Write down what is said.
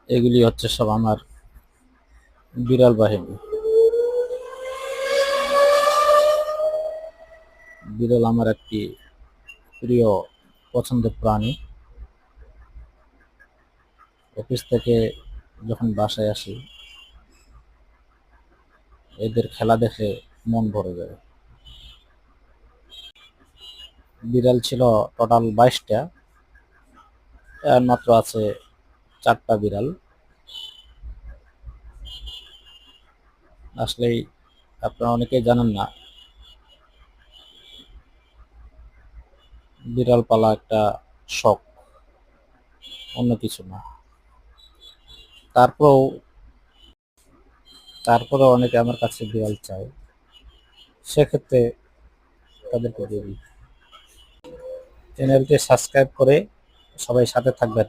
এগুলি হচ্ছে সব আমার বিড়াল বাহিনী। বিড়াল আমার একটি প্রিয় পছন্দের প্রাণী। অফিস থেকে যখন বাসায় আসি এদের খেলা দেখে মন ভরে যায়। বিড়াল ছিল টোটাল 22টা, এর মাত্র আছে 4টা বিড়াল। আসলেই আপনারা অনেকেই জানেন না, বিড়াল পালা একটা শখ, অন্য কিছু না। তারপরেও তারপরেও অনেকে আমার কাছে বিড়াল চায়, সেক্ষেত্রে তাদেরকে দিয়ে দিই। চ্যানেলটি সাবস্ক্রাইব করে সবাই সাথে থাকবেন।